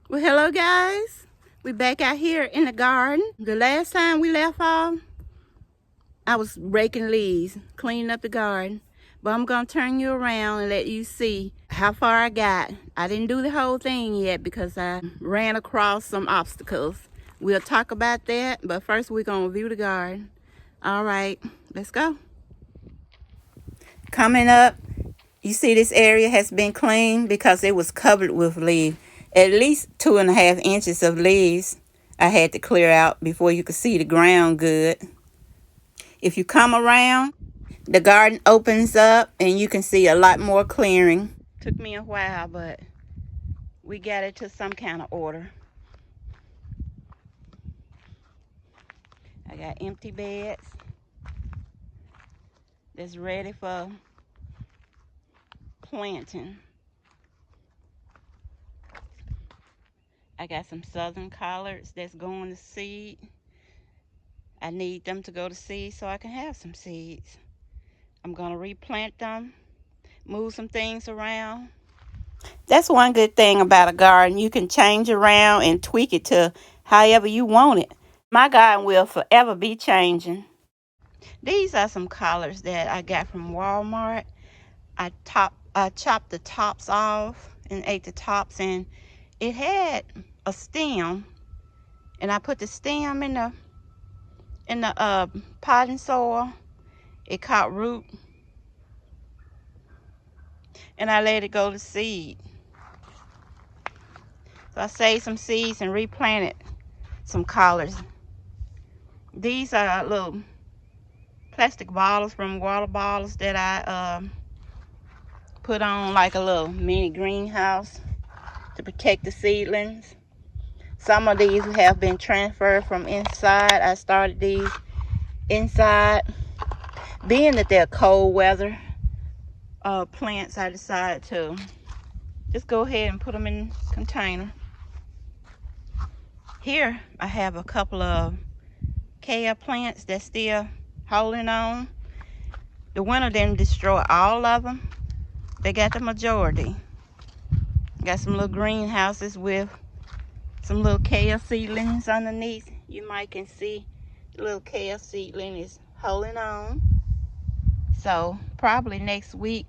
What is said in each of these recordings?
Well, hello guys. We back out here in the garden. The last time we left off, I was raking leaves, cleaning up the garden. But I'm gonna turn you around and let you see how far I got. I didn't do the whole thing yet because I ran across some obstacles. We'll talk about that, but first we're gonna view the garden. All right, let's go. Coming up, you see this area has been cleaned because it was covered with leaves. At least 2.5 inches of leaves I had to clear out before you could see the ground good. If you come around, the garden opens up and you can see a lot more clearing. Took me a while, but we got it to some kind of order. I got empty beds that's ready for planting. I got some southern collards that's going to seed. I need them to go to seed so I can have some seeds. I'm going to replant them, move some things around. That's one good thing about a garden. You can change around and tweak it to however you want it. My garden will forever be changing. These are some collards that I got from Walmart. I chopped the tops off and ate the tops, and it had a stem, and I put the stem in the potting soil. It caught root, and I let it go to seed. So I saved some seeds and replanted some collards. These are little plastic bottles from water bottles that I put on like a little mini greenhouse to protect the seedlings. Some of these have been transferred from inside. I started these inside. Being that they're cold weather plants, I decided to just go ahead and put them in a container. Here I have a couple of kale plants that's still holding on. The winter didn't destroy all of them. They got the majority. Got some little greenhouses with some little kale seedlings underneath. You might can see the little kale seedling is holding on. So probably next week,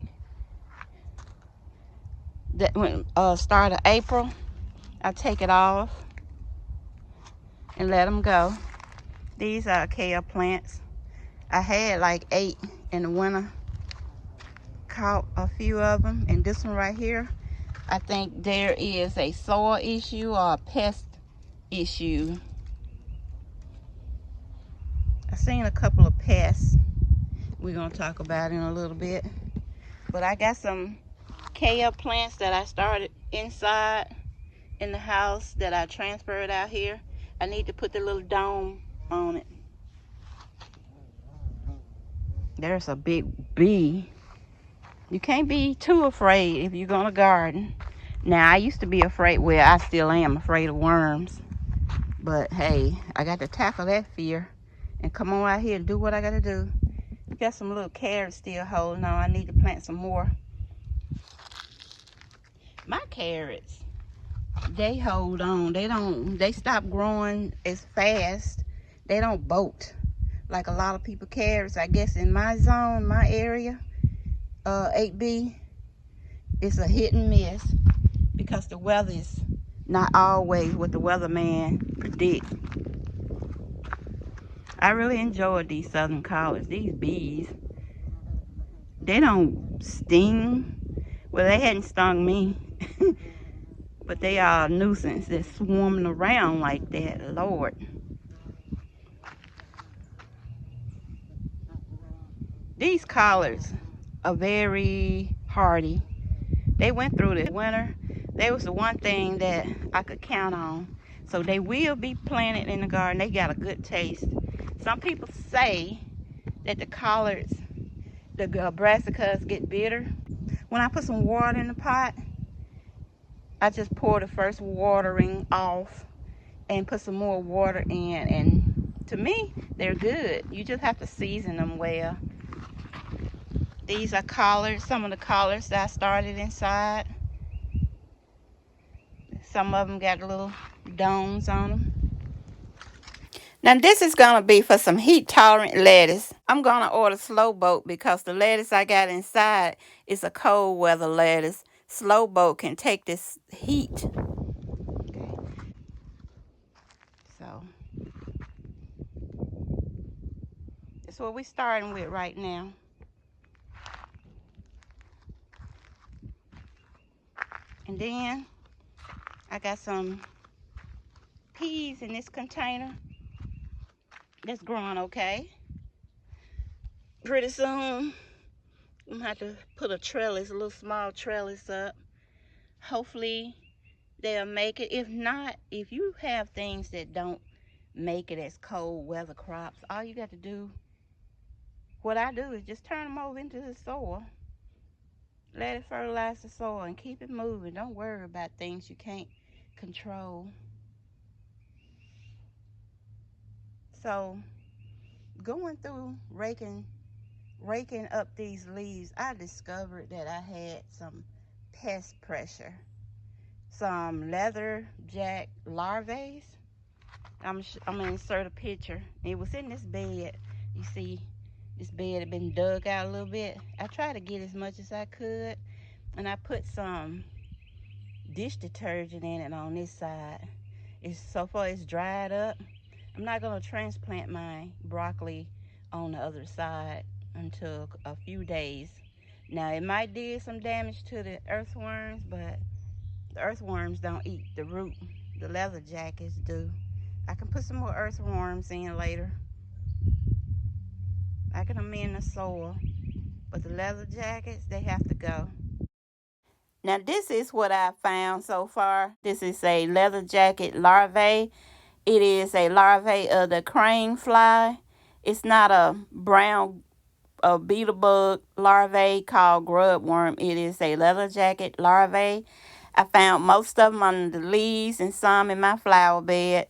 that when start of April, I'll take it off and let them go. These are kale plants. I had like 8 in the winter. Caught a few of them, and this one right here, I think there is a soil issue or a pest issue. I've seen a couple of pests we're gonna talk about in a little bit, but I got some kale plants that I started inside in the house that I transferred out here. I need to put the little dome on it. There's a big bee. You can't be too afraid if you're gonna garden. Now, I used to be afraid, well, I still am afraid of worms. But hey, I got to tackle that fear and come on out here and do what I gotta do. Got some little carrots still holding on. I need to plant some more. My carrots, they hold on. They stop growing as fast. They don't bolt like a lot of people carrots. I guess in my zone, my area, 8B, it's a hit and miss because the weather is not always what the weatherman predict. I really enjoyed these southern collards. These bees, they don't sting. Well, they hadn't stung me. But they are a nuisance. They're swarming around like that, Lord. These collards are very hardy. They went through the winter. They was the one thing that I could count on. So they will be planted in the garden. They got a good taste. Some people say that the collards, the brassicas get bitter. When I put some water in the pot, I just pour the first watering off and put some more water in, and to me, they're good. You just have to season them well. These are collards, some of the collards that I started inside. Some of them got little domes on them. Now this is going to be for some heat tolerant lettuce. I'm going to order slow boat because the lettuce I got inside is a cold weather lettuce. Slow boat can take this heat. Okay. So that's what we're starting with right now. And then I got some peas in this container that's growing okay. Pretty soon I'm gonna have to put a trellis, a little small trellis up. Hopefully they'll make it. If not, if you have things that don't make it as cold weather crops, all you got to do, what I do is just turn them over into the soil. Let it fertilize the soil and keep it moving. Don't worry about things you can't control. So going through raking up these leaves, I discovered that I had some pest pressure, some leatherjack larvae. I'm gonna insert a picture. It was in this bed. You see, this bed had been dug out a little bit. I tried to get as much as I could, and I put some dish detergent in it on this side. So far it's dried up. I'm not gonna transplant my broccoli on the other side until a few days. Now it might do some damage to the earthworms, but the earthworms don't eat the root. The leather jackets do. I can put some more earthworms in later. I can amend the soil, but the leather jackets, they have to go. Now this is what I found so far. This is a leather jacket larvae. It is a larvae of the crane fly. It's not a brown beetle bug larvae called grub worm. It is a leather jacket larvae. I found most of them under the leaves and some in my flower bed.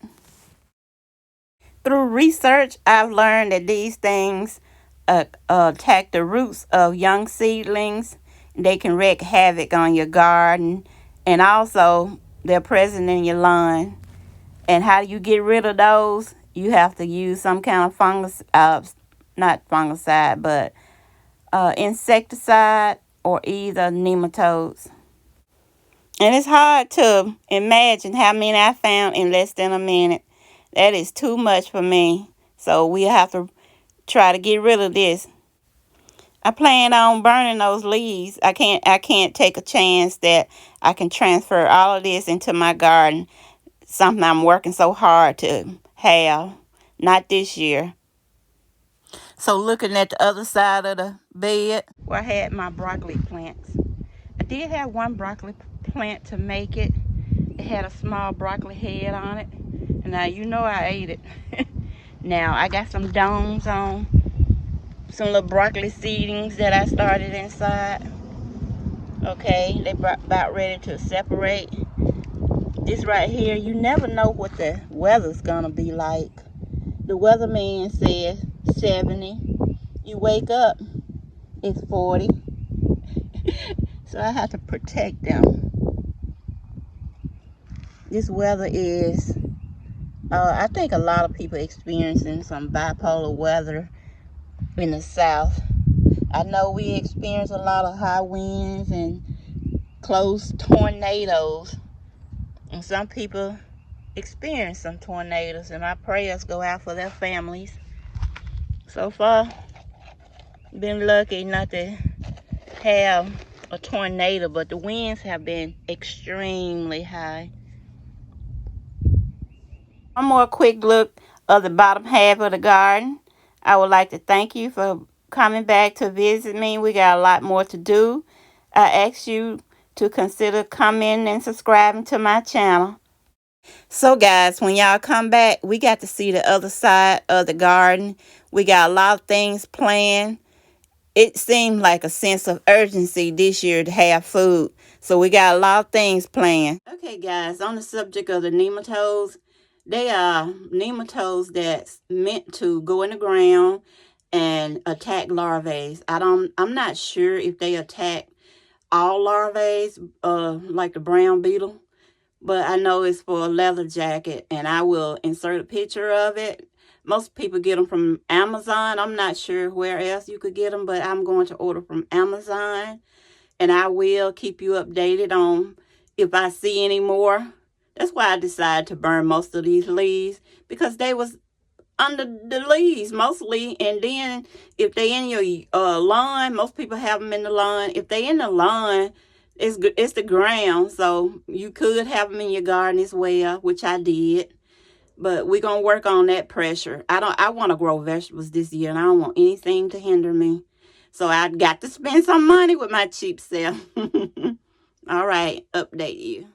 Through research, I've learned that these things attack the roots of young seedlings. They can wreak havoc on your garden, and also they're present in your lawn. And how do you get rid of those? You have to use some kind of fungus, not fungicide, but insecticide or either nematodes. And it's hard to imagine how many I found in less than a minute. That is too much for me. So we have to try to get rid of this. I plan on burning those leaves. I can't take a chance that I can transfer all of this into my garden. Something I'm working so hard to have. Not this year. So looking at the other side of the bed where I had my broccoli plants. I did have one broccoli plant to make it. It had a small broccoli head on it. And now you know I ate it. Now I got some domes on some little broccoli seedings that I started inside. Okay, they about ready to separate. This right here, you never know what the weather's gonna be like. The weatherman says 70. You wake up, it's 40. So I have to protect them. This weather is, I think a lot of people experiencing some bipolar weather in the south. I know we experience a lot of high winds and close tornadoes. And some people experience some tornadoes, and my prayers go out for their families. So far, been lucky not to have a tornado, but the winds have been extremely high. One more quick look of the bottom half of the garden. I would like to thank you for coming back to visit me. We got a lot more to do. I ask you to consider coming and subscribing to my channel. So guys, when y'all come back, we got to see the other side of the garden. We got a lot of things planned. It seemed like a sense of urgency this year to have food. So we got a lot of things planned. Okay guys, on the subject of the nematodes, they are nematodes that's meant to go in the ground and attack larvae. I'm not sure if they attack all larvae, like the brown beetle. but I know it's for a leather jacket, and I will insert a picture of it. Most people get them from Amazon. I'm not sure where else you could get them, but I'm going to order from Amazon, and I will keep you updated on if I see any more. That's why I decided to burn most of these leaves, because they was under the leaves mostly. And then if they in your lawn, most people have them in the lawn. If they in the lawn, it's the ground, so you could have them in your garden as well, which I did. But we're gonna work on that pressure. I want to grow vegetables this year, and I don't want anything to hinder me. So I got to spend some money with my cheap self. All right, update you.